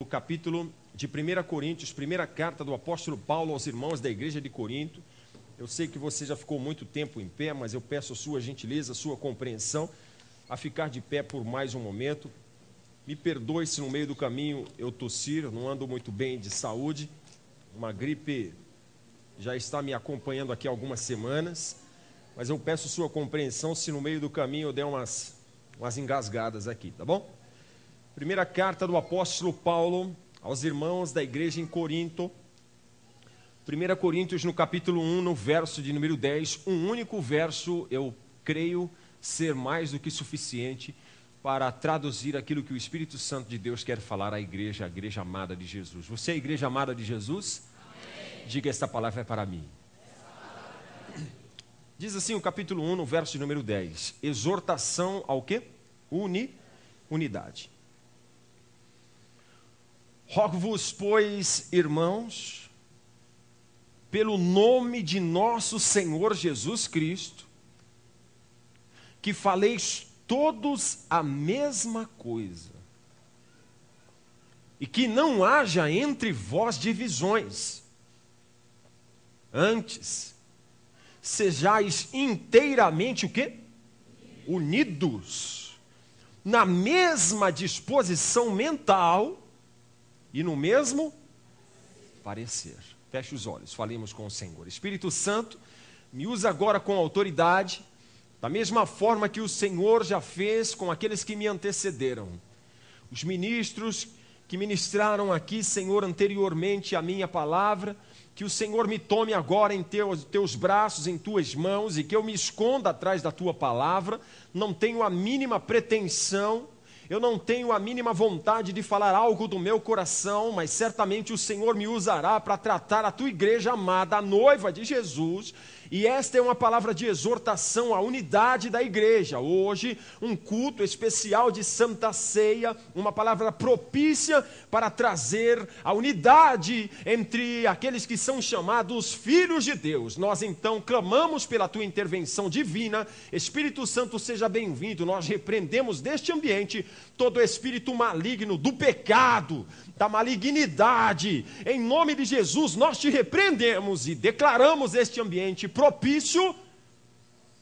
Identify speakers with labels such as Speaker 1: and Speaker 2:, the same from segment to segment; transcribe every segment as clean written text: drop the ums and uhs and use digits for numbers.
Speaker 1: capítulo de 1 Coríntios, primeira carta do apóstolo Paulo aos irmãos da igreja de Corinto. Eu sei que você já ficou muito tempo em pé, mas eu peço a sua gentileza, a sua compreensão, a ficar de pé por mais um momento. Me perdoe se no meio do caminho eu tossir, eu não ando muito bem de saúde. Uma gripe já está me acompanhando aqui há algumas semanas, mas eu peço sua compreensão se no meio do caminho eu der umas engasgadas aqui, tá bom? Primeira carta do apóstolo Paulo aos irmãos da igreja em Corinto. 1 Coríntios no capítulo 1, no verso de número 10, um único verso, eu creio ser mais do que suficiente para traduzir aquilo que o Espírito Santo de Deus quer falar à igreja, a igreja amada de Jesus. Você é a igreja amada de Jesus? Amém. Diga, esta palavra é para mim. Diz assim o capítulo 1, no verso de número 10, exortação ao quê? Unidade. Rogo-vos, pois, irmãos, pelo nome de nosso Senhor Jesus Cristo, que faleis todos a mesma coisa, e que não haja entre vós divisões. Antes, sejais inteiramente o quê? Unidos, na mesma disposição mental e no mesmo parecer. Feche os olhos, falemos com o Senhor. Espírito Santo, me usa agora com autoridade, da mesma forma que o Senhor já fez com aqueles que me antecederam. Os ministros que ministraram aqui, Senhor, anteriormente a minha palavra, que o Senhor me tome agora em teus braços, em tuas mãos, e que eu me esconda atrás da tua palavra. Não tenho a mínima pretensão, eu não tenho a mínima vontade de falar algo do meu coração, mas certamente o Senhor me usará para tratar a tua igreja amada, a noiva de Jesus. E esta é uma palavra de exortação à unidade da igreja. Hoje, um culto especial de Santa Ceia, uma palavra propícia para trazer a unidade entre aqueles que são chamados filhos de Deus. Nós então clamamos pela tua intervenção divina. Espírito Santo, seja bem-vindo. Nós repreendemos deste ambiente todo espírito maligno do pecado, da malignidade. Em nome de Jesus, nós te repreendemos e declaramos este ambiente propício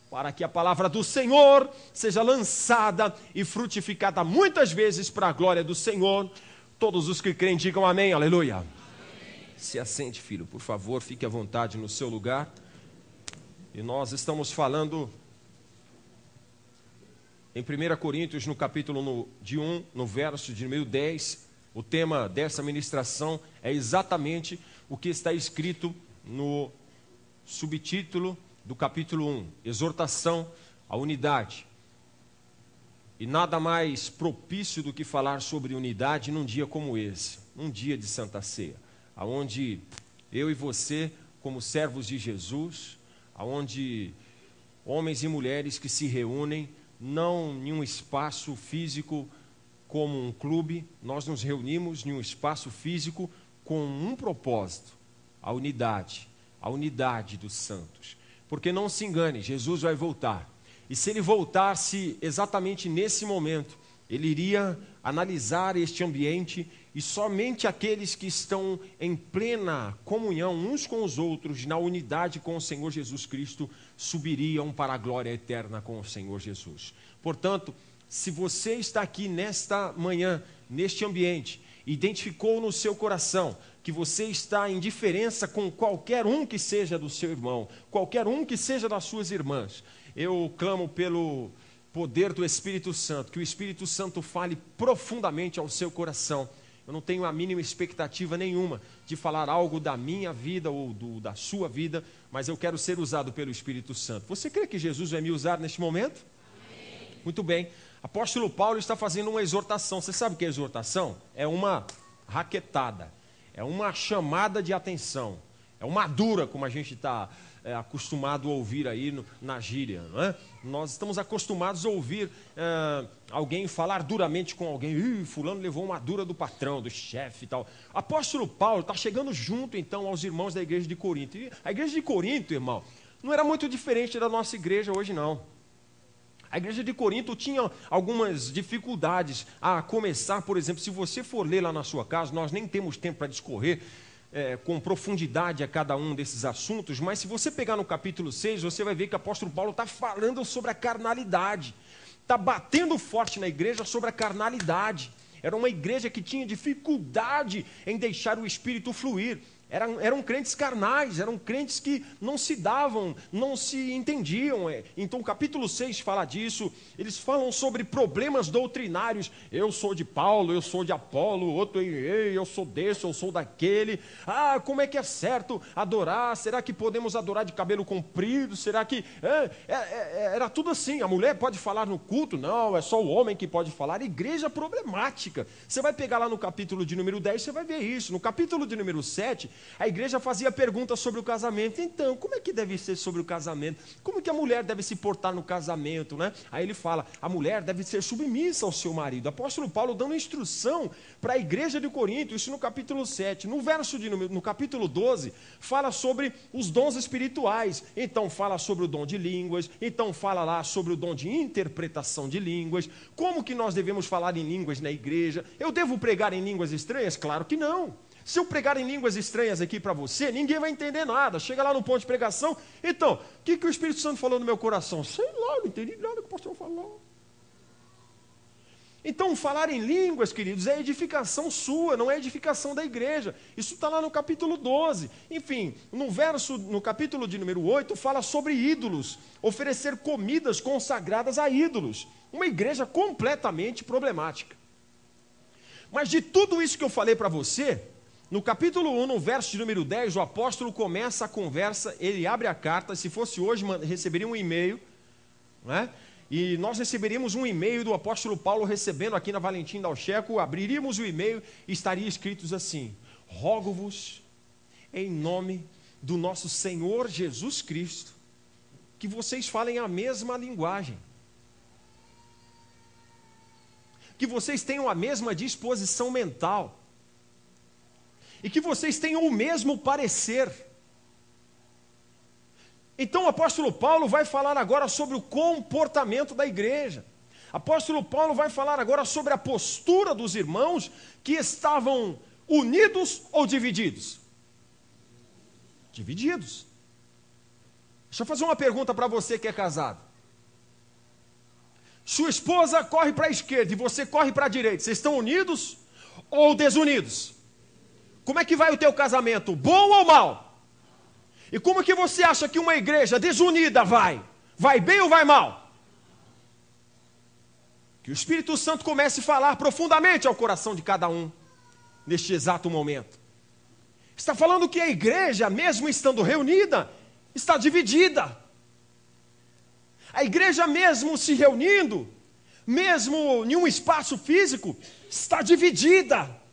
Speaker 1: para que a palavra do Senhor seja lançada e frutificada muitas vezes para a glória do Senhor. Todos os que creem digam amém, aleluia. Amém. Se assente, filho, por favor, fique à vontade no seu lugar. E nós estamos falando em 1 Coríntios, no capítulo de 1, no verso de número 10, o tema dessa ministração é exatamente o que está escrito no subtítulo do capítulo 1, exortação à unidade. E nada mais propício do que falar sobre unidade num dia como esse, um dia de Santa Ceia, aonde eu e você, como servos de Jesus, aonde homens e mulheres que se reúnem, não em um espaço físico como um clube, nós nos reunimos em um espaço físico com um propósito, a unidade dos santos. Porque não se engane, Jesus vai voltar. E se ele voltasse exatamente nesse momento, ele iria analisar este ambiente e somente aqueles que estão em plena comunhão uns com os outros, na unidade com o Senhor Jesus Cristo, subiriam para a glória eterna com o Senhor Jesus. Portanto, se você está aqui nesta manhã, neste ambiente, identificou no seu coração que você está em diferença com qualquer um que seja do seu irmão, qualquer um que seja das suas irmãs, eu clamo pelo poder do Espírito Santo, que o Espírito Santo fale profundamente ao seu coração. Eu não tenho a mínima expectativa nenhuma de falar algo da minha vida ou da sua vida, mas eu quero ser usado pelo Espírito Santo. Você crê que Jesus vai me usar neste momento? Amém. Muito bem. Apóstolo Paulo está fazendo uma exortação. Você sabe o que é exortação? É uma raquetada, é uma chamada de atenção, é uma dura, como a gente está acostumado a ouvir aí na gíria, não é? Nós estamos acostumados a ouvir alguém falar duramente com alguém. Fulano levou uma dura do patrão, do chefe e tal. Apóstolo Paulo está chegando junto então aos irmãos da igreja de Corinto. E a igreja de Corinto, irmão, não era muito diferente da nossa igreja hoje não. A igreja de Corinto tinha algumas dificuldades a começar, por exemplo, se você for ler lá na sua casa, nós nem temos tempo para discorrer com profundidade a cada um desses assuntos, mas se você pegar no capítulo 6, você vai ver que o apóstolo Paulo está falando sobre a carnalidade, está batendo forte na igreja sobre a carnalidade. Era uma igreja que tinha dificuldade em deixar o Espírito fluir. Eram crentes carnais, eram crentes que não se davam, não se entendiam. Então o capítulo 6 fala disso. Eles falam sobre problemas doutrinários. Eu sou de Paulo, eu sou de Apolo, outro, eu sou desse, eu sou daquele. Como é que é certo adorar? Será que podemos adorar de cabelo comprido? Será que... Era tudo assim. A mulher pode falar no culto? Não, é só o homem que pode falar. Igreja problemática. Você vai pegar lá no capítulo de número 10, você vai ver isso. No capítulo de número 7... a igreja fazia perguntas sobre o casamento. Então, como é que deve ser sobre o casamento? Como que a mulher deve se portar no casamento, né? Aí ele fala, a mulher deve ser submissa ao seu marido. O apóstolo Paulo dando instrução para a igreja de Corinto, isso no capítulo 7. No capítulo 12, fala sobre os dons espirituais. Então fala sobre o dom de línguas, então fala lá sobre o dom de interpretação de línguas. Como que nós devemos falar em línguas na igreja? Eu devo pregar em línguas estranhas? Claro que não. Se eu pregar em línguas estranhas aqui para você, ninguém vai entender nada. Chega lá no ponto de pregação, então, o que o Espírito Santo falou no meu coração? Sei lá, não entendi nada que o pastor falou. Então, falar em línguas, queridos, é edificação sua, não é edificação da igreja. Isso está lá no capítulo 12. Enfim, no capítulo de número 8, fala sobre ídolos, oferecer comidas consagradas a ídolos. Uma igreja completamente problemática. Mas de tudo isso que eu falei para você, no capítulo 1, no verso de número 10, o apóstolo começa a conversa, ele abre a carta. Se fosse hoje, receberia um e-mail, né? E nós receberíamos um e-mail do apóstolo Paulo recebendo aqui na Valentim Dalcheco, abriríamos o e-mail e estaria escritos assim: rogo-vos em nome do nosso Senhor Jesus Cristo, que vocês falem a mesma linguagem, que vocês tenham a mesma disposição mental, e que vocês tenham o mesmo parecer. Então o apóstolo Paulo vai falar agora sobre o comportamento da igreja. O apóstolo Paulo vai falar agora sobre a postura dos irmãos que estavam unidos ou divididos? Divididos. Deixa eu fazer uma pergunta para você que é casado. Sua esposa corre para a esquerda e você corre para a direita. Vocês estão unidos ou desunidos? Como é que vai o teu casamento? Bom ou mal? E como que você acha que uma igreja desunida vai? Vai bem ou vai mal? Que o Espírito Santo comece a falar profundamente ao coração de cada um, neste exato momento. Está falando que a igreja, mesmo estando reunida, está dividida. A igreja mesmo se reunindo, mesmo em um espaço físico, está dividida.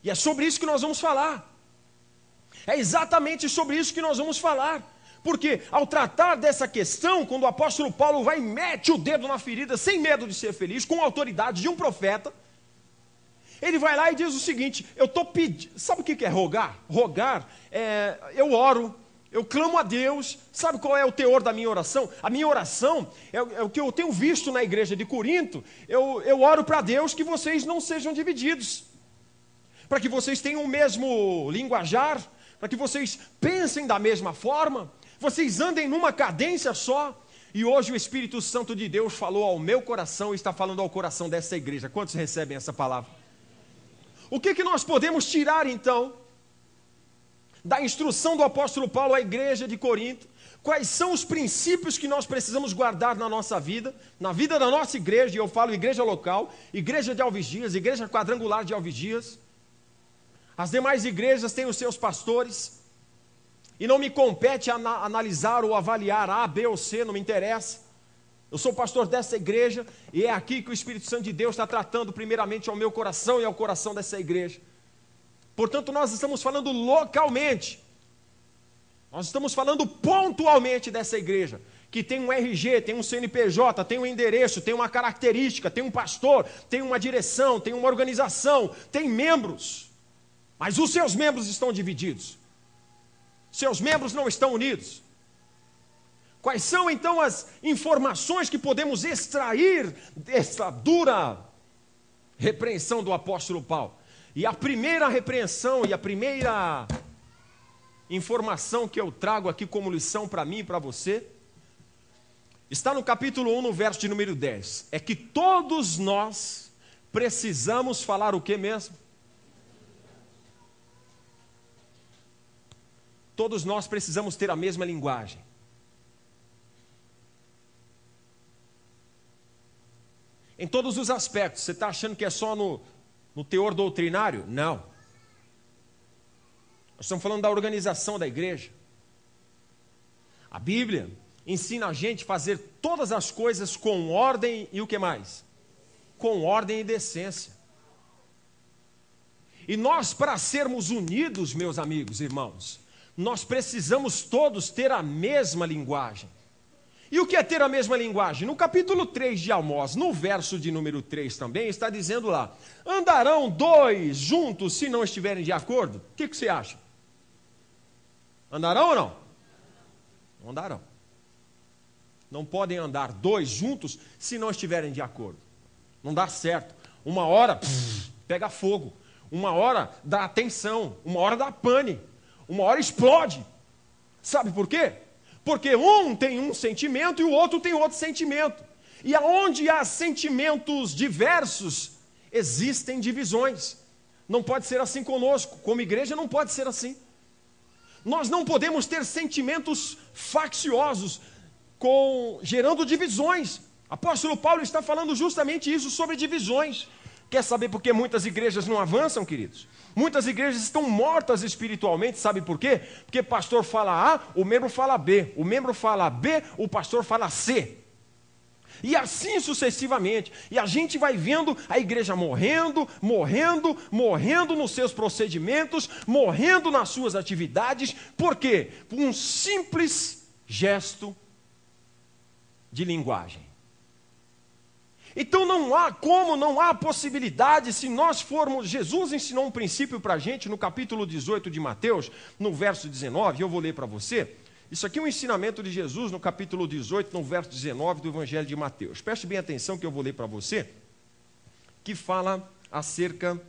Speaker 1: E é sobre isso que nós vamos falar. É exatamente sobre isso que nós vamos falar. Porque ao tratar dessa questão, quando o apóstolo Paulo vai e mete o dedo na ferida, sem medo de ser feliz, com a autoridade de um profeta, ele vai lá e diz o seguinte: eu estou pedindo. Sabe o que é rogar? Rogar é, eu oro, eu clamo a Deus. Sabe qual é o teor da minha oração? A minha oração é o que eu tenho visto na igreja de Corinto. Eu oro para Deus que vocês não sejam divididos, para que vocês tenham o mesmo linguajar, para que vocês pensem da mesma forma, vocês andem numa cadência só. E hoje o Espírito Santo de Deus falou ao meu coração e está falando ao coração dessa igreja. Quantos recebem essa palavra? O que nós podemos tirar então da instrução do apóstolo Paulo à igreja de Corinto? Quais são os princípios que nós precisamos guardar na nossa vida, na vida da nossa igreja? E eu falo igreja local, igreja de Alves Dias, igreja quadrangular de Alves Dias. As demais igrejas têm os seus pastores, e não me compete analisar ou avaliar A, B ou C, não me interessa. Eu sou pastor dessa igreja, e é aqui que o Espírito Santo de Deus está tratando primeiramente ao meu coração e ao coração dessa igreja. Portanto, nós estamos falando localmente, nós estamos falando pontualmente dessa igreja, que tem um RG, tem um CNPJ, tem um endereço, tem uma característica, tem um pastor, tem uma direção, tem uma organização, tem membros. Mas os seus membros estão divididos. Seus membros não estão unidos. Quais são então as informações que podemos extrair dessa dura repreensão do apóstolo Paulo? E a primeira repreensão e a primeira informação que eu trago aqui como lição para mim e para você, está no capítulo 1, no verso de número 10. É que todos nós precisamos falar o que mesmo? Todos nós precisamos ter a mesma linguagem. Em todos os aspectos. Você está achando que é só no teor doutrinário? Não. Nós estamos falando da organização da igreja. A Bíblia ensina a gente a fazer todas as coisas com ordem e o que mais? Com ordem e decência. E nós, para sermos unidos, meus amigos e irmãos, nós precisamos todos ter a mesma linguagem. E o que é ter a mesma linguagem? No capítulo 3 de Amós, no verso de número 3 também, está dizendo lá: andarão dois juntos se não estiverem de acordo? O que você acha? Andarão ou não? Não andarão. Não podem andar dois juntos se não estiverem de acordo. Não dá certo. Uma hora pega fogo. Uma hora dá tensão. Uma hora dá pane. Uma hora explode. Sabe por quê? Porque um tem um sentimento e o outro tem outro sentimento. E aonde há sentimentos diversos, existem divisões. Não pode ser assim conosco. Como igreja não pode ser assim. Nós não podemos ter sentimentos facciosos, gerando divisões. Apóstolo Paulo está falando justamente isso, sobre divisões. Quer saber por que muitas igrejas não avançam, queridos? Muitas igrejas estão mortas espiritualmente, sabe por quê? Porque pastor fala A, o membro fala B. O membro fala B, o pastor fala C. E assim sucessivamente. E a gente vai vendo a igreja morrendo nos seus procedimentos, morrendo nas suas atividades. Por quê? Por um simples gesto de linguagem. Então não há possibilidade, se nós formos... Jesus ensinou um princípio para a gente no capítulo 18 de Mateus, no verso 19, eu vou ler para você. Isso aqui é um ensinamento de Jesus no capítulo 18, no verso 19 do Evangelho de Mateus. Preste bem atenção que eu vou ler para você, que fala acerca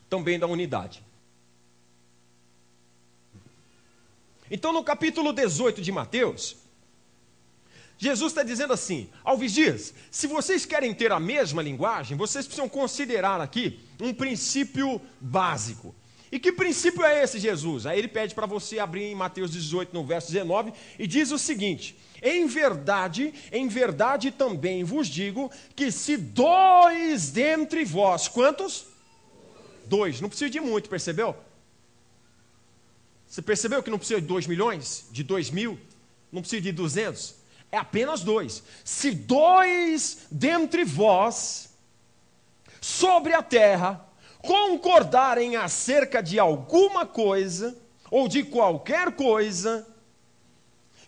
Speaker 1: também da unidade. Então no capítulo 18 de Mateus, Jesus está dizendo assim: aos vigias, se vocês querem ter a mesma linguagem, vocês precisam considerar aqui um princípio básico. E que princípio é esse, Jesus? Aí ele pede para você abrir em Mateus 18, no verso 19, e diz o seguinte: em verdade também vos digo, que se dois dentre vós, quantos? Dois, não precisa de muito, percebeu? Você percebeu que não precisa de 2 milhões, de 2 mil, não precisa de 200? É apenas dois. Se dois dentre vós, sobre a terra, concordarem acerca de alguma coisa, ou de qualquer coisa,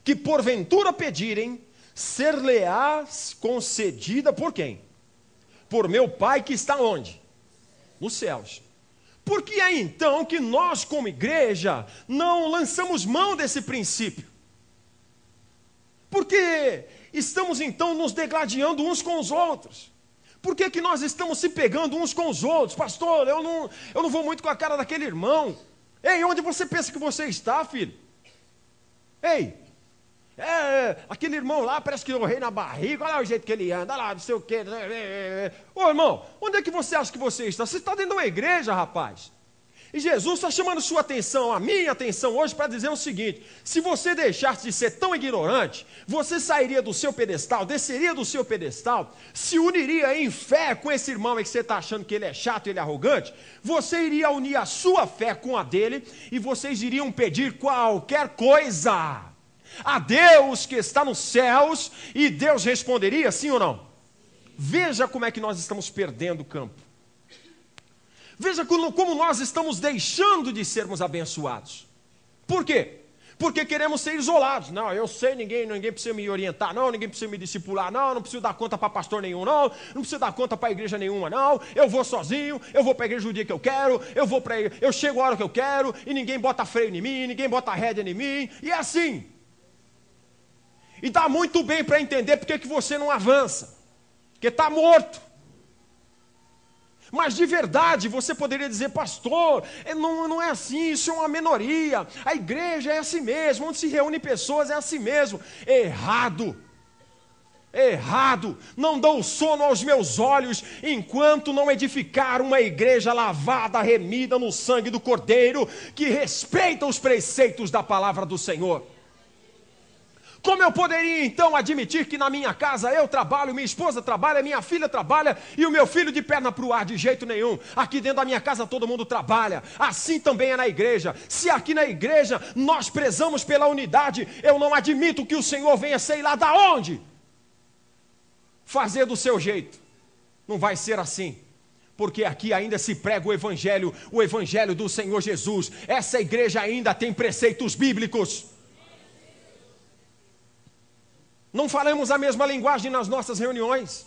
Speaker 1: que porventura pedirem, ser-lhe-ás concedida por quem? Por meu Pai que está onde? Nos céus. Por que é então que nós, como igreja, não lançamos mão desse princípio? Por que estamos então nos degladiando uns com os outros? Por que nós estamos se pegando uns com os outros? Pastor, eu não vou muito com a cara daquele irmão. Ei, onde você pensa que você está, filho? Ei, aquele irmão lá parece que eu rei na barriga, olha o jeito que ele anda, olha lá, não sei o quê. Ô irmão, onde é que você acha que você está? Você está dentro de uma igreja, rapaz. E Jesus está chamando sua atenção, a minha atenção hoje, para dizer o seguinte: se você deixasse de ser tão ignorante, você sairia do seu pedestal, desceria do seu pedestal, se uniria em fé com esse irmão aí que você está achando que ele é chato, ele é arrogante, você iria unir a sua fé com a dele, e vocês iriam pedir qualquer coisa a Deus que está nos céus, e Deus responderia, sim ou não? Veja como é que nós estamos perdendo o campo. Veja como nós estamos deixando de sermos abençoados. Por quê? Porque queremos ser isolados. Não, eu sei, ninguém precisa me orientar, não, ninguém precisa me discipular, não preciso dar conta para pastor nenhum, não preciso dar conta para igreja nenhuma, não, eu vou sozinho, eu vou para a igreja o dia que eu quero, eu chego a hora que eu quero, e ninguém bota freio em mim, ninguém bota rédea em mim, e é assim. E dá muito bem para entender porque que você não avança. Porque está morto. Mas de verdade, você poderia dizer, pastor, não é assim, isso é uma minoria. A igreja é assim mesmo, onde se reúnem pessoas é assim mesmo. Errado. Errado. Não dou sono aos meus olhos enquanto não edificar uma igreja lavada, remida no sangue do Cordeiro, que respeita os preceitos da palavra do Senhor. Como eu poderia então admitir que na minha casa eu trabalho, minha esposa trabalha, minha filha trabalha e o meu filho de perna para o ar? De jeito nenhum. Aqui dentro da minha casa todo mundo trabalha. Assim também é na igreja. Se aqui na igreja nós prezamos pela unidade, eu não admito que o Senhor venha sei lá da onde fazer do seu jeito. Não vai ser assim. Porque aqui ainda se prega o evangelho do Senhor Jesus. Essa igreja ainda tem preceitos bíblicos. Não falamos a mesma linguagem nas nossas reuniões.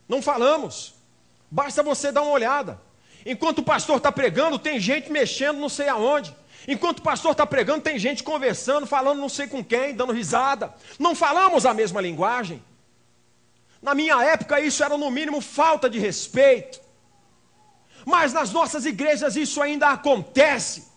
Speaker 1: Não falamos. Basta você dar uma olhada. Enquanto o pastor está pregando, tem gente mexendo não sei aonde. Enquanto o pastor está pregando, tem gente conversando, falando não sei com quem, dando risada. Não falamos a mesma linguagem. Na minha época, isso era no mínimo falta de respeito. Mas nas nossas igrejas isso ainda acontece.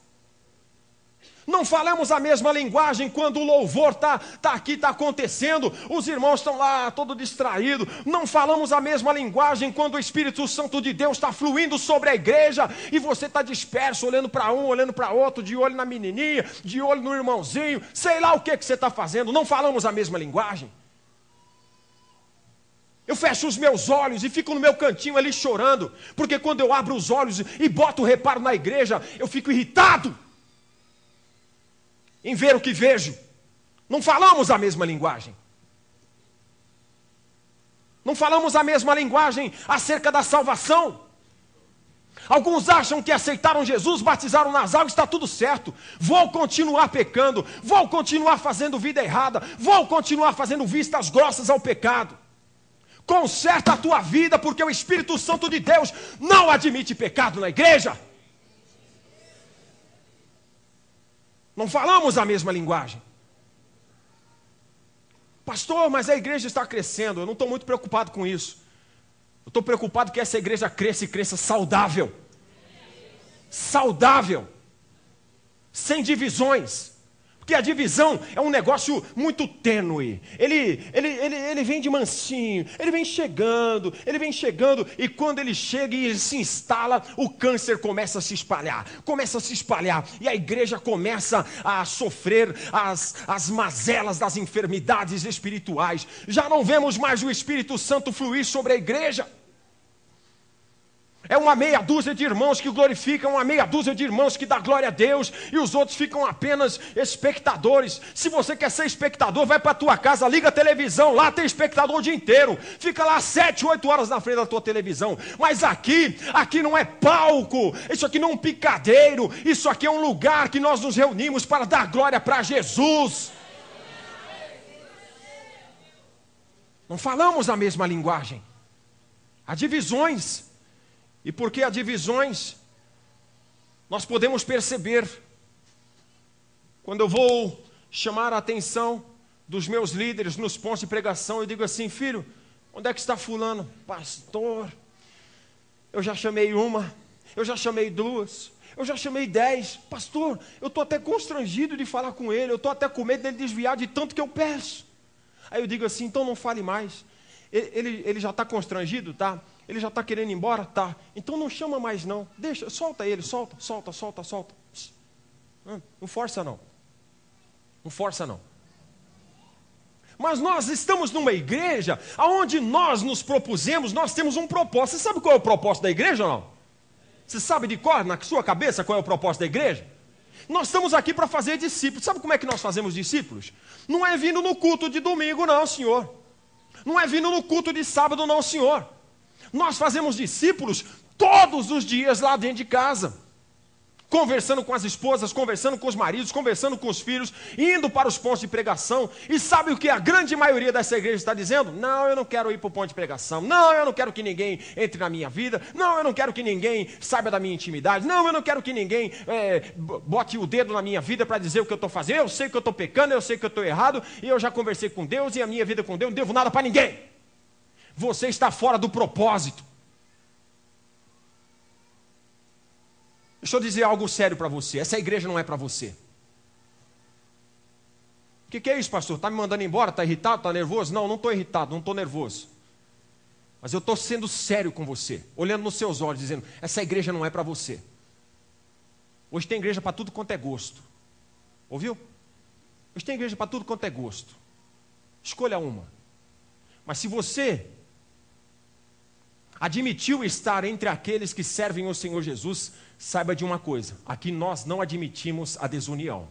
Speaker 1: Não falamos a mesma linguagem quando o louvor está aqui, está acontecendo, os irmãos estão lá, todo distraídos. Não falamos a mesma linguagem quando o Espírito Santo de Deus está fluindo sobre a igreja e você está disperso, olhando para um, olhando para outro, de olho na menininha, de olho no irmãozinho, sei lá o que você está fazendo. Não falamos a mesma linguagem. Eu fecho os meus olhos e fico no meu cantinho ali chorando, porque quando eu abro os olhos e boto o reparo na igreja, eu fico irritado em ver o que vejo. Não falamos a mesma linguagem. Não falamos a mesma linguagem acerca da salvação. Alguns acham que aceitaram Jesus, batizaram nas águas, está tudo certo. Vou continuar pecando, vou continuar fazendo vida errada, vou continuar fazendo vistas grossas ao pecado. Conserta a tua vida, porque o Espírito Santo de Deus não admite pecado na igreja. Não falamos a mesma linguagem. Pastor, mas a igreja está crescendo. Eu não estou muito preocupado com isso. Eu estou preocupado que essa igreja cresça e cresça saudável. Saudável. Sem divisões. Porque a divisão é um negócio muito tênue. Ele vem de mansinho, ele vem chegando, e quando ele chega e ele se instala, o câncer começa a se espalhar, e a igreja começa a sofrer as mazelas das enfermidades espirituais. Já não vemos mais o Espírito Santo fluir sobre a igreja. É uma meia dúzia de irmãos que glorificam, uma meia dúzia de irmãos que dá glória a Deus, e os outros ficam apenas espectadores. Se você quer ser espectador, vai para a tua casa, liga a televisão, lá tem espectador o dia inteiro. Fica lá 7, 8 horas na frente da tua televisão. Mas aqui não é palco, isso aqui não é um picadeiro, isso aqui é um lugar que nós nos reunimos para dar glória para Jesus. Não falamos a mesma linguagem. Há divisões. E porque há divisões, nós podemos perceber, quando eu vou chamar a atenção dos meus líderes nos pontos de pregação, eu digo assim: filho, onde é que está fulano? Pastor, eu já chamei uma, eu já chamei duas, eu já chamei 10. Pastor, eu estou até constrangido de falar com ele, eu estou até com medo dele desviar de tanto que eu peço. Aí eu digo assim: então não fale mais. Ele já está constrangido, tá? Ele já está querendo ir embora? Tá. Então não chama mais não. Deixa, solta ele, solta. Não força não. Não força não. Mas nós estamos numa igreja onde nós nos propusemos, nós temos um propósito. Você sabe qual é o propósito da igreja ou não? Você sabe de cor, na sua cabeça, qual é o propósito da igreja? Nós estamos aqui para fazer discípulos. Sabe como é que nós fazemos discípulos? Não é vindo no culto de domingo não, senhor. Não é vindo no culto de sábado não, senhor. Nós fazemos discípulos todos os dias lá dentro de casa. conversando com as esposas, conversando com os maridos, conversando com os filhos, indo para os pontos de pregação. E sabe o que a grande maioria dessa igreja está dizendo? Não, eu não quero ir para o ponto de pregação. Não, eu não quero que ninguém entre na minha vida. Não, eu não quero que ninguém saiba da minha intimidade. Não, eu não quero que ninguém bote o dedo na minha vida para dizer o que eu estou fazendo. Eu sei que eu estou pecando, eu sei que eu estou errado, e eu já conversei com Deus, e a minha vida com Deus, não devo nada para ninguém. Você está fora do propósito. Deixa eu dizer algo sério para você. Essa igreja não é para você. O que é isso, pastor? Está me mandando embora? Está irritado? Está nervoso? Não, não estou irritado, não estou nervoso. Mas eu estou sendo sério com você, olhando nos seus olhos, dizendo, essa igreja não é para você. Hoje tem igreja para tudo quanto é gosto. Ouviu? Hoje tem igreja para tudo quanto é gosto. Escolha uma. Mas se você admitiu estar entre aqueles que servem o Senhor Jesus, saiba de uma coisa, aqui nós não admitimos a desunião.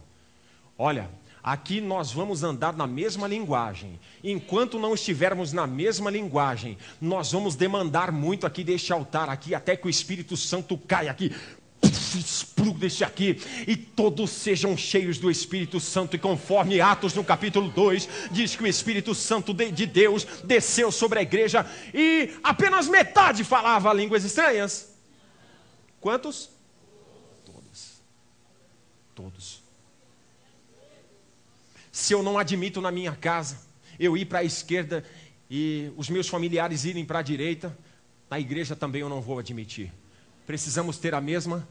Speaker 1: Olha, aqui nós vamos andar na mesma linguagem. Enquanto não estivermos na mesma linguagem, nós vamos demandar muito aqui deste altar, aqui até que o Espírito Santo caia aqui, exploda aqui, e todos sejam cheios do Espírito Santo. E conforme Atos no capítulo 2, diz que o Espírito Santo de Deus desceu sobre a igreja, e apenas metade falava línguas estranhas. Quantos? Todos. Se eu não admito na minha casa, eu ir para a esquerda e os meus familiares irem para a direita, na igreja também eu não vou admitir. Precisamos ter a mesma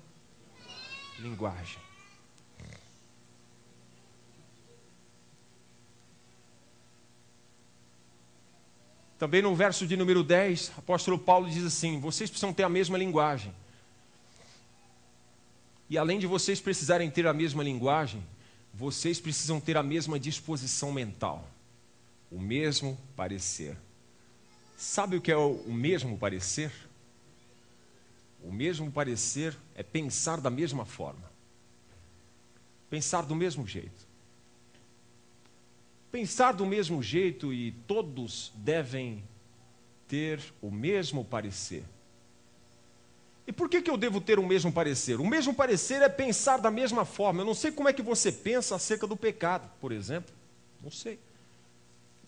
Speaker 1: linguagem. Também no verso de número 10, o apóstolo Paulo diz assim, vocês precisam ter a mesma linguagem. E além de vocês precisarem ter a mesma linguagem, vocês precisam ter a mesma disposição mental, o mesmo parecer. Sabe o que é o mesmo parecer? O mesmo parecer é pensar da mesma forma, pensar do mesmo jeito. Pensar do mesmo jeito, e todos devem ter o mesmo parecer. E por que eu devo ter o mesmo parecer? O mesmo parecer é pensar da mesma forma. Eu não sei como é que você pensa acerca do pecado, por exemplo. Não sei.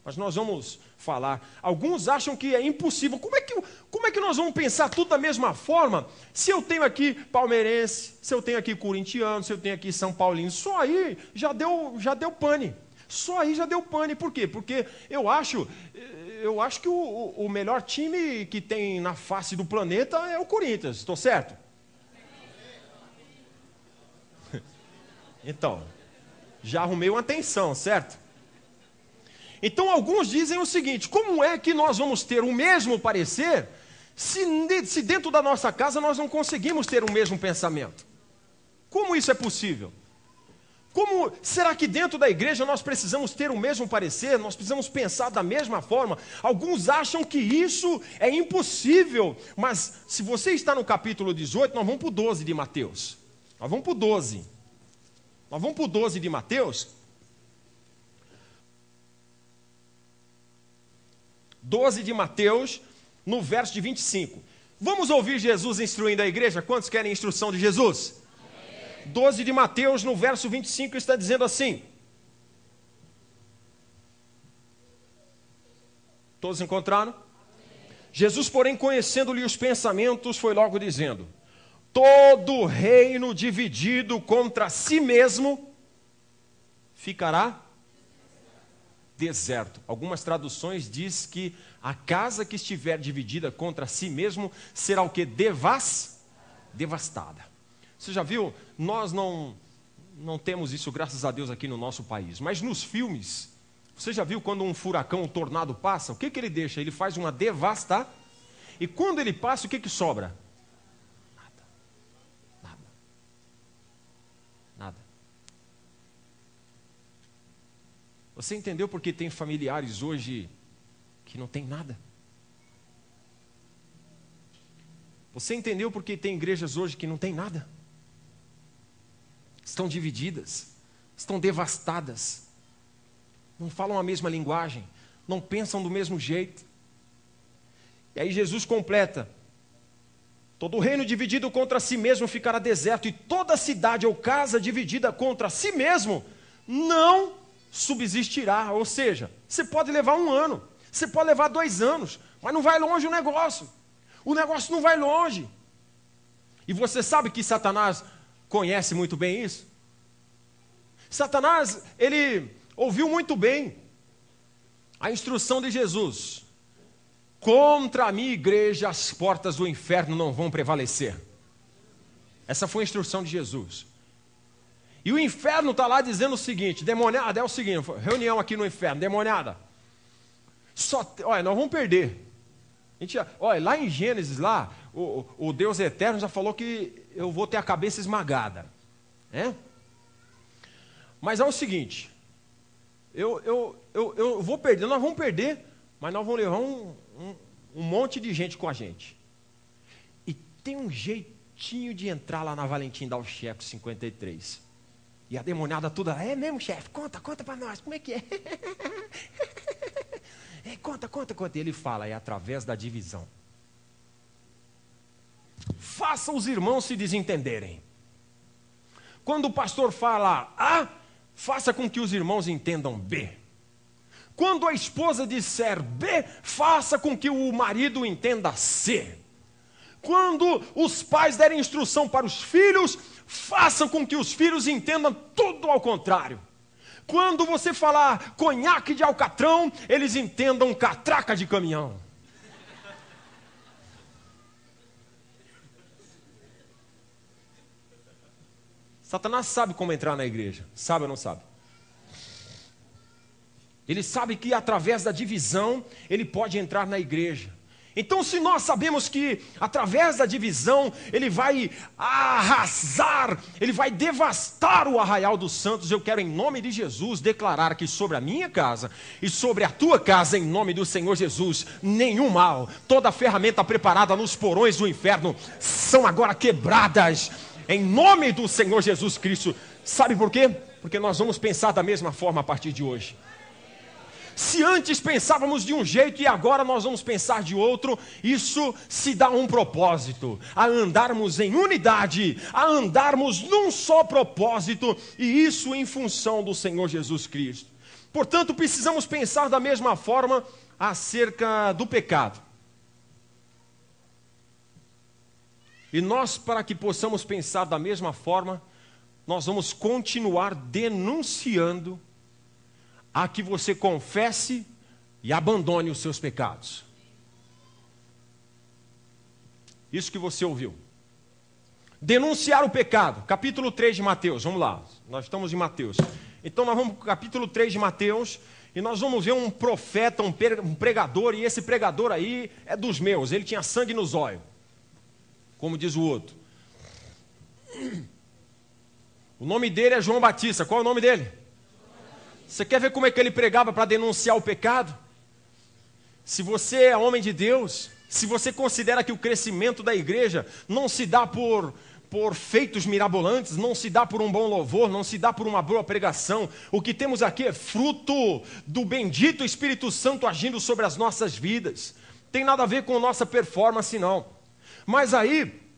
Speaker 1: Mas nós vamos falar. Alguns acham que é impossível. Como é que nós vamos pensar tudo da mesma forma? Se eu tenho aqui palmeirense, se eu tenho aqui corintiano, se eu tenho aqui São Paulino, só aí já deu pane. Só aí já deu pane. Por quê? Porque eu acho que o melhor time que tem na face do planeta é o Corinthians. Estou certo? Então, já arrumei uma tensão, certo? Então alguns dizem o seguinte, como é que nós vamos ter o mesmo parecer se dentro da nossa casa nós não conseguimos ter o mesmo pensamento? Como isso é possível? Como será que dentro da igreja nós precisamos ter o mesmo parecer? Nós precisamos pensar da mesma forma? Alguns acham que isso é impossível, mas se você está no capítulo 18, nós vamos para o 12 de Mateus. Nós vamos para o 12. Nós vamos para o 12 de Mateus. 12 de Mateus, no verso de 25. Vamos ouvir Jesus instruindo a igreja? Quantos querem instrução de Jesus? 12 de Mateus, no verso 25, está dizendo assim. Todos encontraram? Jesus, porém, conhecendo-lhe os pensamentos, foi logo dizendo, todo reino dividido contra si mesmo ficará deserto. Algumas traduções diz que a casa que estiver dividida contra si mesmo será o que? Devastada. Você já viu? Nós não temos isso, graças a Deus, aqui no nosso país. Mas nos filmes, você já viu quando um furacão, um tornado passa? O que ele deixa? Ele faz uma devasta. E quando ele passa, o que sobra? Nada. Você entendeu porque tem familiares hoje que não tem nada? Você entendeu porque tem igrejas hoje que não tem nada? Estão divididas, estão devastadas, não falam a mesma linguagem, não pensam do mesmo jeito. E aí Jesus completa, Todo reino dividido contra si mesmo ficará deserto, e toda cidade ou casa dividida contra si mesmo não subsistirá. Ou seja, você pode levar 1 ano, você pode levar 2 anos, mas não vai longe o negócio. O negócio não vai longe. E você sabe que Satanás conhece muito bem isso? Satanás, ele ouviu muito bem a instrução de Jesus: contra a minha igreja as portas do inferno não vão prevalecer. Essa foi a instrução de Jesus. E o inferno está lá dizendo o seguinte: demoniada, é o seguinte, reunião aqui no inferno, demoniada, olha, nós vamos perder. Olha, lá em Gênesis, lá, o Deus eterno já falou que eu vou ter a cabeça esmagada, né? Mas é o seguinte, eu vou perder, nós vamos perder, mas nós vamos levar um monte de gente com a gente. E tem um jeitinho de entrar lá na Valentim Dalcheco 53. E a demoniada toda, é mesmo, chefe? Conta para nós, como é que é? Conta. E ele fala, é através da divisão. Faça os irmãos se desentenderem. Quando o pastor fala A, faça com que os irmãos entendam B. Quando a esposa disser B, faça com que o marido entenda C. Quando os pais derem instrução para os filhos, façam com que os filhos entendam tudo ao contrário. Quando você falar conhaque de alcatrão, eles entendam catraca de caminhão. Satanás sabe como entrar na igreja. Sabe ou não sabe? Ele sabe que através da divisão ele pode entrar na igreja. Então, se nós sabemos que através da divisão ele vai arrasar, ele vai devastar o arraial dos santos, eu quero em nome de Jesus declarar que sobre a minha casa e sobre a tua casa, em nome do Senhor Jesus, nenhum mal, toda ferramenta preparada nos porões do inferno são agora quebradas em nome do Senhor Jesus Cristo. Sabe por quê? Porque nós vamos pensar da mesma forma a partir de hoje. Se antes pensávamos de um jeito e agora nós vamos pensar de outro, isso se dá um propósito, a andarmos em unidade, a andarmos num só propósito, e isso em função do Senhor Jesus Cristo. Portanto, precisamos pensar da mesma forma acerca do pecado. E nós, para que possamos pensar da mesma forma, nós vamos continuar denunciando a que você confesse e abandone os seus pecados. Isso que você ouviu. Denunciar o pecado. Capítulo 3 de Mateus, vamos lá. Nós estamos em Mateus. Então nós vamos para o capítulo 3 de Mateus e nós vamos ver um profeta, um pregador, e esse pregador aí é dos meus, ele tinha sangue nos olhos, como diz o outro. O nome dele é João Batista. Qual é o nome dele? Você quer ver como é que ele pregava para denunciar o pecado? Se você é homem de Deus, se você considera que o crescimento da igreja não se dá por feitos mirabolantes, não se dá por um bom louvor, não se dá por uma boa pregação, o que temos aqui é fruto do bendito Espírito Santo agindo sobre as nossas vidas. Tem nada a ver com a nossa performance, não. Mas aí,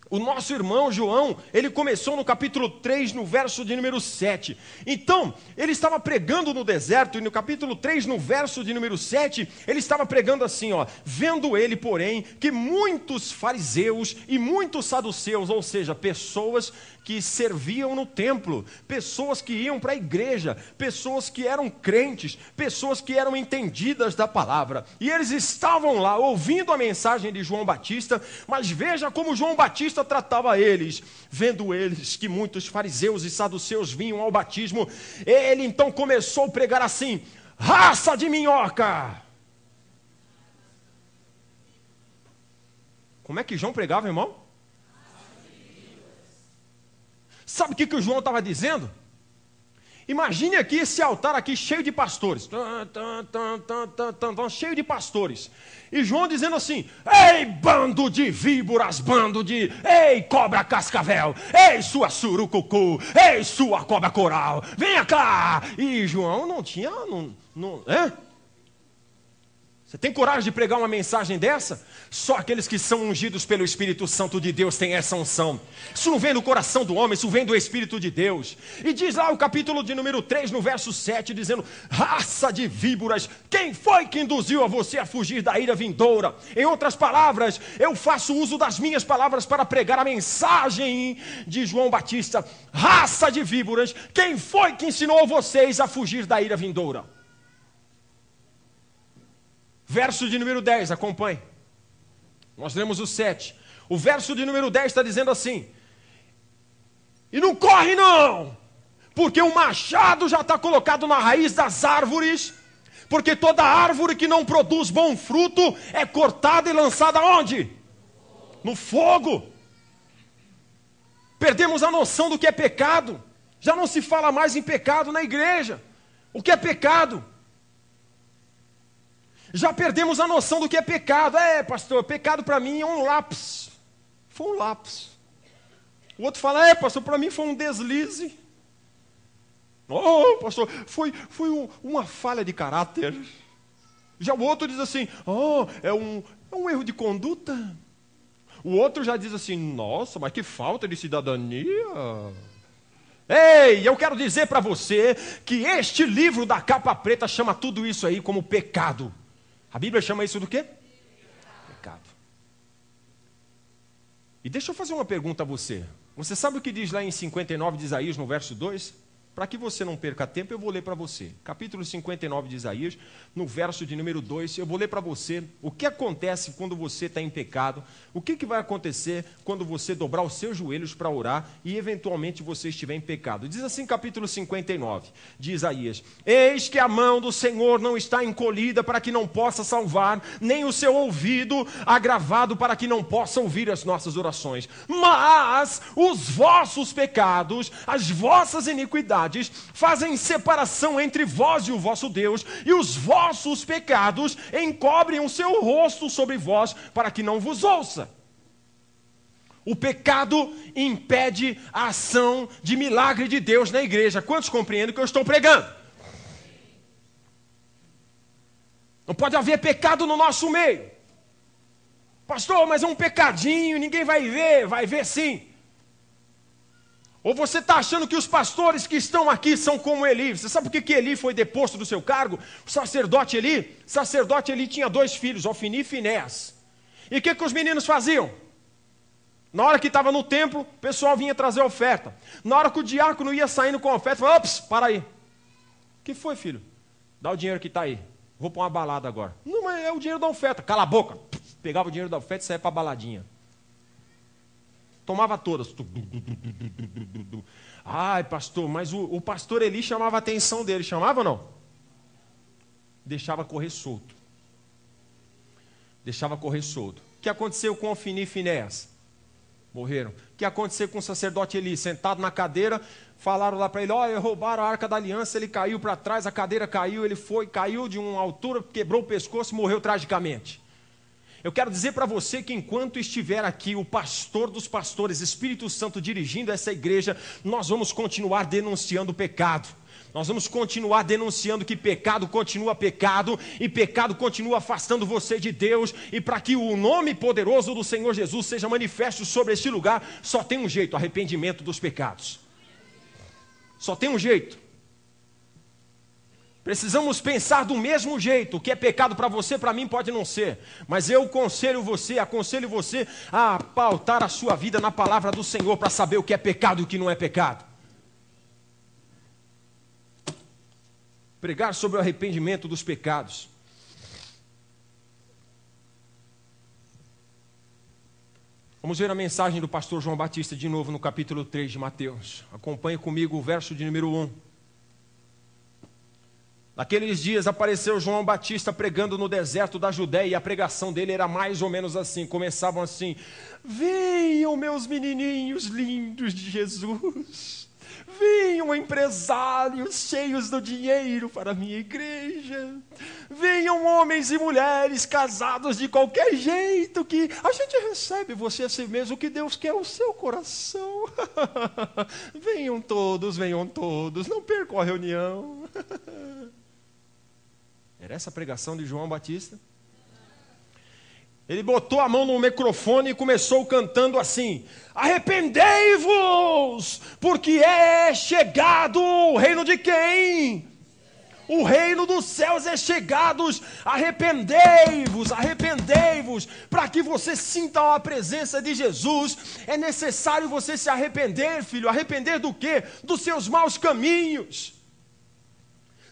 Speaker 1: o nosso irmão João, ele começou no capítulo 3, no verso de número 7. Então, ele estava pregando no deserto, e no capítulo 3, no verso de número 7, ele estava pregando assim, ó: vendo ele, porém, que muitos fariseus e muitos saduceus, ou seja, pessoas que serviam no templo, pessoas que iam para a igreja, pessoas que eram crentes, pessoas que eram entendidas da palavra, e eles estavam lá ouvindo a mensagem de João Batista, mas veja como João Batista tratava eles. Vendo eles que muitos fariseus e saduceus vinham ao batismo, ele então começou a pregar assim: raça de minhoca! Como é que João pregava, irmão? Sabe o que o João estava dizendo? Imagine aqui esse altar aqui cheio de pastores, cheio de pastores, e João dizendo assim: ei, bando de víboras, ei, cobra cascavel, ei, sua surucucu, ei, sua cobra coral, venha cá. E João não tinha, Você tem coragem de pregar uma mensagem dessa? Só aqueles que são ungidos pelo Espírito Santo de Deus têm essa unção. Isso não vem do coração do homem, isso vem do Espírito de Deus. E diz lá o capítulo de número 3, no verso 7, dizendo: raça de víboras, quem foi que induziu a você a fugir da ira vindoura? Em outras palavras, eu faço uso das minhas palavras para pregar a mensagem de João Batista. Raça de víboras, quem foi que ensinou vocês a fugir da ira vindoura? Verso de número 10, acompanhe. Nós lemos o 7. O verso de número 10 está dizendo assim: e não corre não, porque o machado já está colocado na raiz das árvores, porque toda árvore que não produz bom fruto é cortada e lançada onde? No fogo. Perdemos a noção do que é pecado. Já não se fala mais em pecado na igreja. O que é pecado? Já perdemos a noção do que é pecado. Pastor, pecado para mim é um lápis. Foi um lápis. O outro fala: pastor, para mim foi um deslize. Pastor, foi uma falha de caráter. Já o outro diz assim: é um erro de conduta. O outro já diz assim: nossa, mas que falta de cidadania. Ei, eu quero dizer para você que este livro da capa preta chama tudo isso aí como pecado. A Bíblia chama isso do quê? Pecado. E deixa eu fazer uma pergunta a você. Você sabe o que diz lá em 59 de Isaías, no verso 2? Para que você não perca tempo, eu vou ler para você. Capítulo 59 de Isaías, no verso de número 2, eu vou ler para você o que acontece quando você está em pecado, o que vai acontecer quando você dobrar os seus joelhos para orar e eventualmente você estiver em pecado. Diz assim, capítulo 59 de Isaías: eis que a mão do Senhor não está encolhida para que não possa salvar, nem o seu ouvido agravado para que não possa ouvir as nossas orações. Mas os vossos pecados, as vossas iniquidades, fazem separação entre vós e o vosso Deus, e os vossos pecados encobrem o seu rosto sobre vós, para que não vos ouça. O pecado impede a ação de milagre de Deus na igreja. Quantos compreendem o que eu estou pregando? Não pode haver pecado no nosso meio. Pastor, mas é um pecadinho, ninguém vai ver sim. Ou você está achando que os pastores que estão aqui são como Eli? Você sabe por que Eli foi deposto do seu cargo? O sacerdote Eli tinha 2 filhos, Ofni e Finéas. E o que os meninos faziam? Na hora que estava no templo, o pessoal vinha trazer oferta. Na hora que o diácono ia saindo com a oferta, falava: ops, para aí. O que foi, filho? Dá o dinheiro que está aí. Vou para uma balada agora. Não, mas é o dinheiro da oferta. Cala a boca. Pegava o dinheiro da oferta e saia para a baladinha. Tomava todas. Ai, pastor, mas o pastor Eli chamava a atenção dele. Chamava ou não? Deixava correr solto. Deixava correr solto. O que aconteceu com Ofni e Finéas? Morreram. O que aconteceu com o sacerdote Eli? Sentado na cadeira, falaram lá para ele: olha, roubaram a arca da aliança, ele caiu para trás, a cadeira caiu, caiu de uma altura, quebrou o pescoço e morreu tragicamente. Eu quero dizer para você que enquanto estiver aqui o pastor dos pastores, Espírito Santo dirigindo essa igreja, nós vamos continuar denunciando o pecado. Nós vamos continuar denunciando que pecado continua pecado e pecado continua afastando você de Deus. E para que o nome poderoso do Senhor Jesus seja manifesto sobre este lugar, só tem um jeito: arrependimento dos pecados. Só tem um jeito. Precisamos pensar do mesmo jeito. O que é pecado para você, para mim pode não ser. Mas eu aconselho você a pautar a sua vida na palavra do Senhor para saber o que é pecado e o que não é pecado. Pregar sobre o arrependimento dos pecados. Vamos ver a mensagem do pastor João Batista de novo no capítulo 3 de Mateus. Acompanhe comigo o verso de número 1. Naqueles dias apareceu João Batista pregando no deserto da Judéia, e a pregação dele era mais ou menos assim, começavam assim: venham meus menininhos lindos de Jesus, venham empresários cheios do dinheiro para a minha igreja, venham homens e mulheres casados de qualquer jeito, que a gente recebe você assim mesmo, o que Deus quer é o seu coração. venham todos, não percam a reunião. Era essa a pregação de João Batista? Ele botou a mão no microfone e começou cantando assim: arrependei-vos, porque é chegado o reino de quem? O reino dos céus é chegado. Arrependei-vos, arrependei-vos. Para que você sinta a presença de Jesus, é necessário você se arrepender, filho. Arrepender do quê? Dos seus maus caminhos.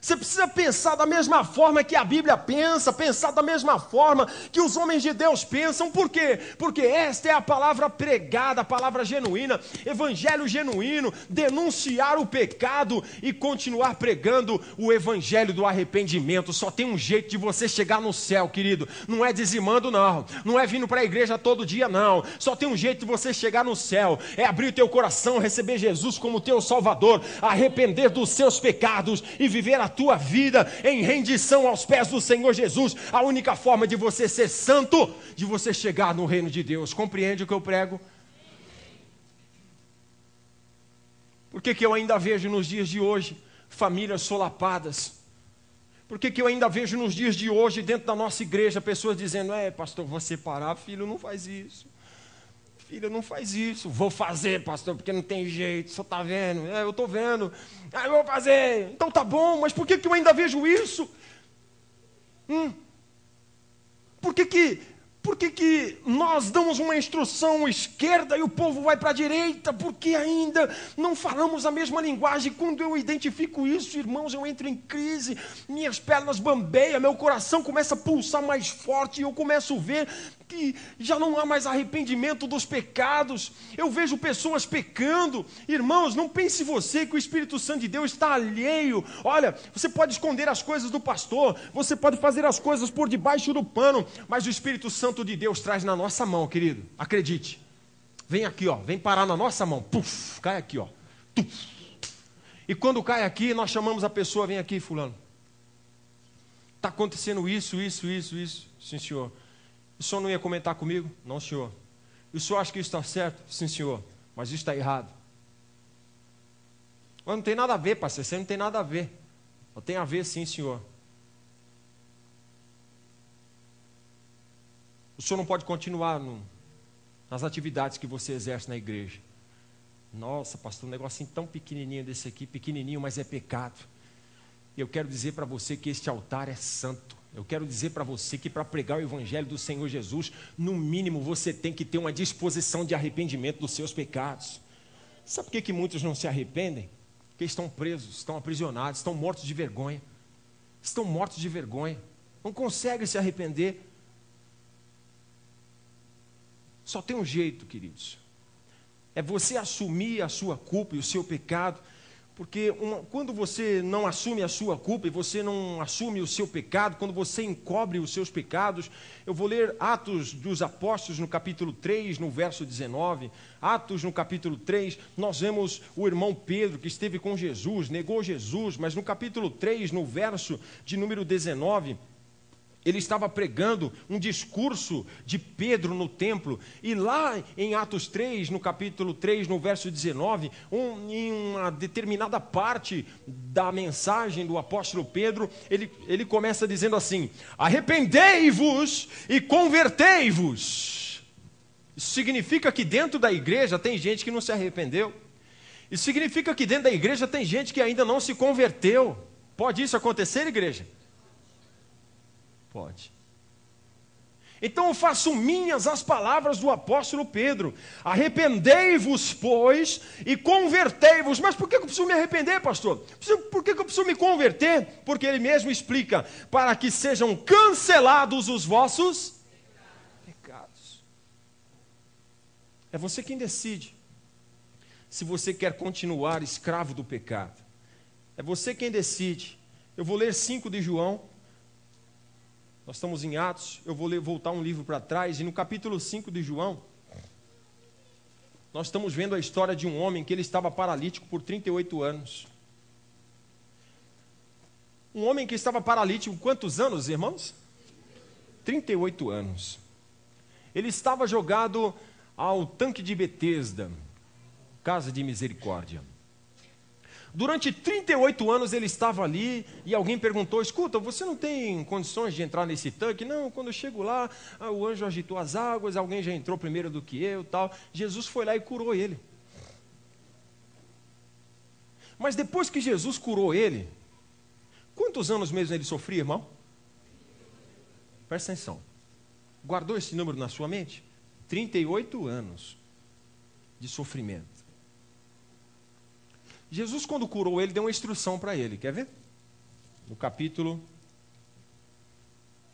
Speaker 1: Você precisa pensar da mesma forma que a Bíblia pensa, pensar da mesma forma que os homens de Deus pensam. Por quê? Porque esta é a palavra pregada, a palavra genuína, evangelho genuíno, denunciar o pecado e continuar pregando o evangelho do arrependimento. Só tem um jeito de você chegar no céu, querido. Não é dizimando, não. Não é vindo para a igreja todo dia, não. Só tem um jeito de você chegar no céu. É abrir o teu coração, receber Jesus como teu Salvador, arrepender dos seus pecados e viver a tua vida em rendição aos pés do Senhor Jesus. A única forma de você ser santo, de você chegar no reino de Deus. Compreende o que eu prego? Por que eu ainda vejo nos dias de hoje famílias solapadas? Por que eu ainda vejo nos dias de hoje dentro da nossa igreja pessoas dizendo: pastor, vou separar, filho, não faz isso. Filha, não faz isso. Vou fazer, pastor, porque não tem jeito. Só está vendo. Eu estou vendo. Eu vou fazer. Então tá bom, mas por que eu ainda vejo isso? Por que nós damos uma instrução esquerda e o povo vai para a direita? Porque ainda não falamos a mesma linguagem. Quando eu identifico isso, irmãos, eu entro em crise, minhas pernas bambeiam, meu coração começa a pulsar mais forte e eu começo a ver que já não há mais arrependimento dos pecados. Eu vejo pessoas pecando. Irmãos, não pense você que o Espírito Santo de Deus está alheio. Olha, você pode esconder as coisas do pastor, você pode fazer as coisas por debaixo do pano, mas o Espírito Santo de Deus traz na nossa mão, querido. Acredite. Vem aqui, ó, vem parar na nossa mão. Puf, cai aqui, ó. Tuf. E quando cai aqui, nós chamamos a pessoa: vem aqui, fulano. Está acontecendo isso. Sim, senhor. O senhor não ia comentar comigo? Não, senhor. E o senhor acha que isso está certo? Sim, senhor. Mas isso está errado. Mas não tem nada a ver, pastor. Você não tem nada a ver. Não tem a ver, sim, senhor. O senhor não pode continuar nas atividades que você exerce na igreja. Nossa, pastor, um negocinho tão pequenininho desse aqui. Pequenininho, mas é pecado. E eu quero dizer para você que este altar é santo. Eu quero dizer para você que para pregar o evangelho do Senhor Jesus, no mínimo você tem que ter uma disposição de arrependimento dos seus pecados. Sabe por que muitos não se arrependem? Porque estão presos, estão aprisionados, estão mortos de vergonha. Estão mortos de vergonha. Não conseguem se arrepender. Só tem um jeito, queridos. É você assumir a sua culpa e o seu pecado. Porque quando você não assume a sua culpa e você não assume o seu pecado, quando você encobre os seus pecados, eu vou ler Atos dos Apóstolos no capítulo 3, no verso 19. Atos no capítulo 3, nós vemos o irmão Pedro que esteve com Jesus, negou Jesus, mas no capítulo 3, no verso de número 19... ele estava pregando um discurso de Pedro no templo. E lá em Atos 3, no capítulo 3, no verso 19, em uma determinada parte da mensagem do apóstolo Pedro, ele começa dizendo assim: arrependei-vos e convertei-vos. Isso significa que dentro da igreja tem gente que não se arrependeu. Isso significa que dentro da igreja tem gente que ainda não se converteu. Pode isso acontecer, igreja? Pode. Então eu faço minhas as palavras do apóstolo Pedro: arrependei-vos, pois, e convertei-vos. Mas por que eu preciso me arrepender, pastor? Por que eu preciso me converter? Porque ele mesmo explica: para que sejam cancelados os vossos pecados. É você quem decide se você quer continuar escravo do pecado. É você quem decide. Eu vou ler 5 de João. Nós estamos em Atos, eu vou voltar um livro para trás, e no capítulo 5 de João, nós estamos vendo a história de um homem que ele estava paralítico por 38 anos. Um homem que estava paralítico, quantos anos, irmãos? 38 anos. Ele estava jogado ao tanque de Betesda, casa de misericórdia. Durante 38 anos ele estava ali e alguém perguntou: escuta, você não tem condições de entrar nesse tanque? Não, quando eu chego lá, o anjo agitou as águas, alguém já entrou primeiro do que eu, tal. Jesus foi lá e curou ele. Mas depois que Jesus curou ele, quantos anos mesmo ele sofria, irmão? Presta atenção. Guardou esse número na sua mente? 38 anos de sofrimento. Jesus, quando curou ele, deu uma instrução para ele. Quer ver? No capítulo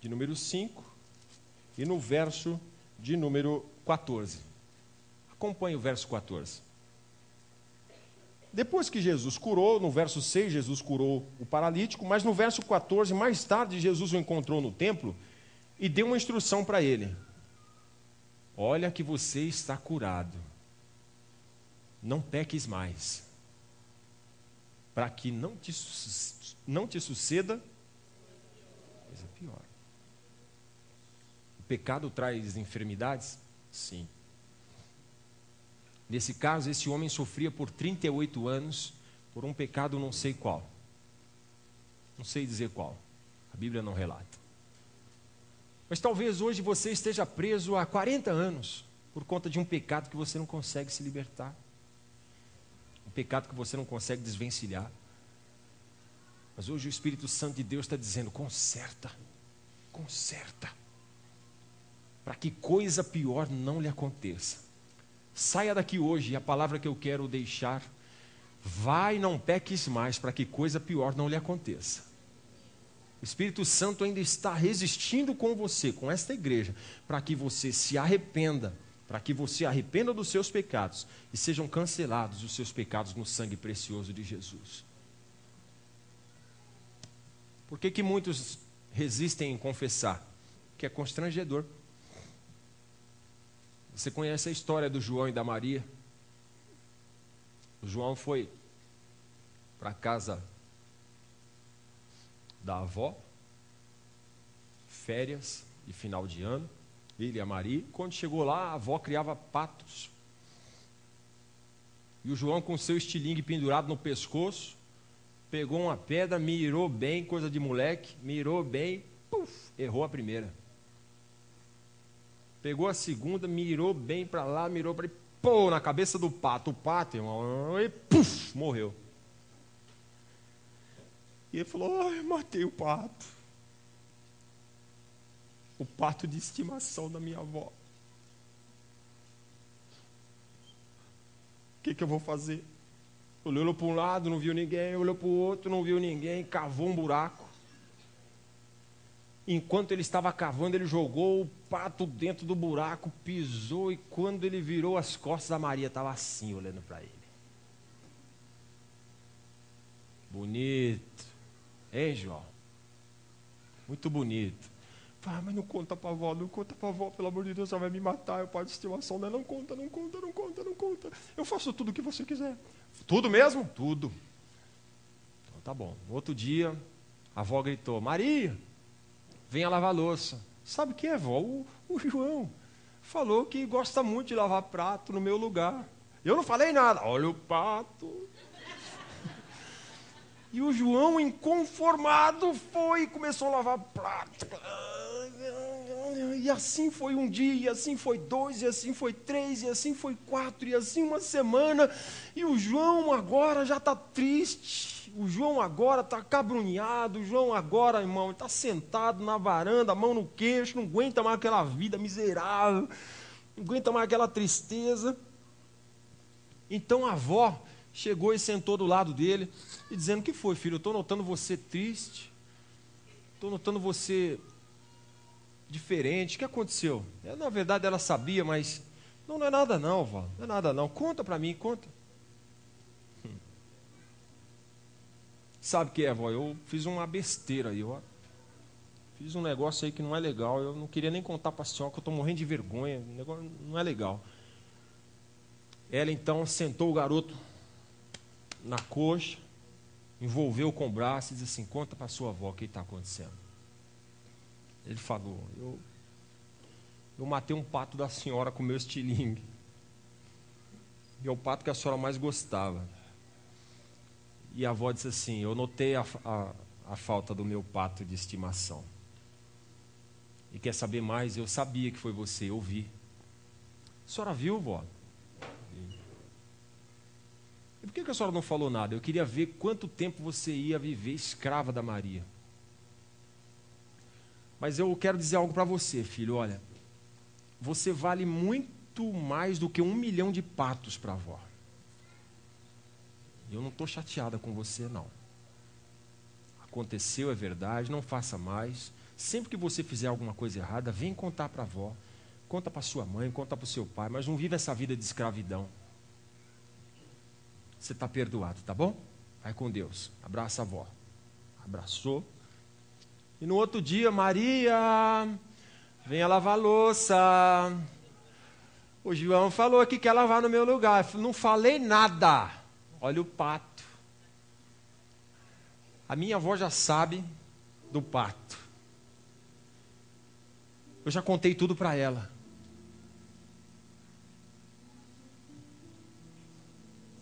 Speaker 1: de número 5 e no verso de número 14. Acompanhe o verso 14. Depois que Jesus curou, no verso 6, Jesus curou o paralítico, mas no verso 14, mais tarde, Jesus o encontrou no templo e deu uma instrução para ele. Olha que você está curado. Não peques mais, para que não te suceda coisa pior. O pecado traz enfermidades? Sim. Nesse caso, esse homem sofria por 38 anos por um pecado não sei qual. Não sei dizer qual. A Bíblia não relata. Mas talvez hoje você esteja preso há 40 anos por conta de um pecado que você não consegue se libertar. Um pecado que você não consegue desvencilhar. Mas hoje o Espírito Santo de Deus está dizendo: conserta, conserta, para que coisa pior não lhe aconteça. Saia daqui hoje, e a palavra que eu quero deixar: vai, não peques mais, para que coisa pior não lhe aconteça. O Espírito Santo ainda está resistindo com você, com esta igreja, para que você se arrependa, para que você arrependa dos seus pecados e sejam cancelados os seus pecados no sangue precioso de Jesus. Por que muitos resistem em confessar? Que é constrangedor. Você conhece a história do João e da Maria? O João foi para a casa da avó, férias de final de ano, ele e a Maria. Quando chegou lá, a avó criava patos. E o João, com seu estilingue pendurado no pescoço, pegou uma pedra, mirou bem, coisa de moleque, mirou bem, puf, errou a primeira. Pegou a segunda, mirou bem para lá, mirou para... Pô, na cabeça do pato. O pato, irmão, e puf, morreu. E ele falou: ai, matei o pato. O pato de estimação da minha avó. O que eu vou fazer? Olhou para um lado, não viu ninguém. Olhou para o outro, não viu ninguém. Cavou um buraco. Enquanto ele estava cavando, ele jogou o pato dentro do buraco, pisou, e quando ele virou as costas, a Maria estava assim, olhando para ele. Bonito. Hein, João? Muito bonito. Ah, mas não conta para a avó, não conta para a avó, pelo amor de Deus, ela vai me matar, é o pai de estimação dela. Não conta, não conta, não conta, não conta. Eu faço tudo o que você quiser. Tudo mesmo? Tudo. Então tá bom. No outro dia, a avó gritou: Maria, venha lavar louça. Sabe o que é, vó? O João falou que gosta muito de lavar prato no meu lugar. Eu não falei nada. Olha o pato. E o João, inconformado, foi e começou a lavar prato. E assim foi um dia, e assim foi 2, e assim foi 3, e assim foi 4, e assim uma semana. E o João agora já está triste. O João agora está cabrunhado. O João agora, irmão, está sentado na varanda, a mão no queixo, não aguenta mais aquela vida miserável, não aguenta mais aquela tristeza. Então a avó chegou e sentou do lado dele, e dizendo: o que foi, filho? Eu estou notando você triste, estou notando você diferente, o que aconteceu? Na verdade ela sabia, mas não é nada não, vó, não é nada não, conta para mim, conta. Sabe o que é, vó? Eu fiz uma besteira aí, ó. Fiz um negócio aí que não é legal, eu não queria nem contar para a senhora, que eu estou morrendo de vergonha, o negócio não é legal. Ela então sentou o garoto na coxa, envolveu com o braço e disse assim: conta para sua avó o que está acontecendo. Ele falou: eu matei um pato da senhora com meu estilingue, e é o pato que a senhora mais gostava. E a avó disse assim: eu notei a falta do meu pato de estimação. E quer saber mais? Eu sabia que foi você, eu vi. A senhora viu, vó? E por que a senhora não falou nada? Eu queria ver quanto tempo você ia viver escrava da Maria. Mas eu quero dizer algo para você, filho. Olha, você vale muito mais do que 1 milhão de patos para a avó. Eu não estou chateada com você, não. Aconteceu, é verdade, não faça mais. Sempre que você fizer alguma coisa errada, vem contar para a avó. Conta para sua mãe, conta para o seu pai, mas não viva essa vida de escravidão. Você está perdoado, tá bom? Vai com Deus. Abraça a avó. Abraçou. E no outro dia, Maria, venha lavar a louça. O João falou que quer lavar no meu lugar. Eu não falei nada. Olha o pato. A minha avó já sabe do pato. Eu já contei tudo para ela.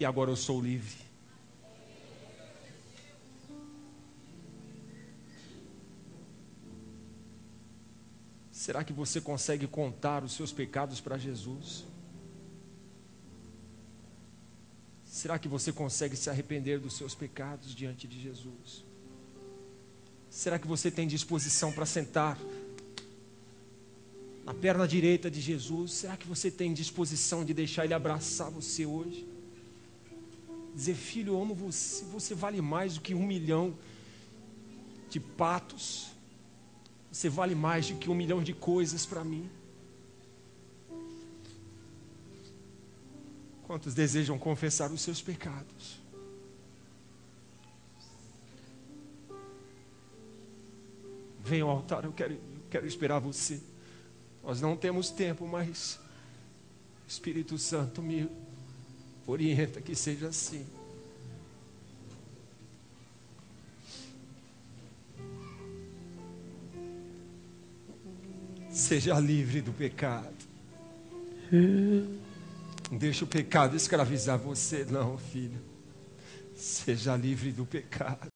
Speaker 1: E agora eu sou livre. Será que você consegue contar os seus pecados para Jesus? Será que você consegue se arrepender dos seus pecados diante de Jesus? Será que você tem disposição para sentar na perna direita de Jesus? Será que você tem disposição de deixar Ele abraçar você hoje? Dizer: filho, eu amo você, você vale mais do que 1 milhão de patos. Você vale mais do que 1 milhão de coisas para mim. Quantos desejam confessar os seus pecados? Venha ao altar, eu quero esperar você. Nós não temos tempo, mas Espírito Santo me orienta que seja assim. Seja livre do pecado. Não deixe o pecado escravizar você, não, filho. Seja livre do pecado.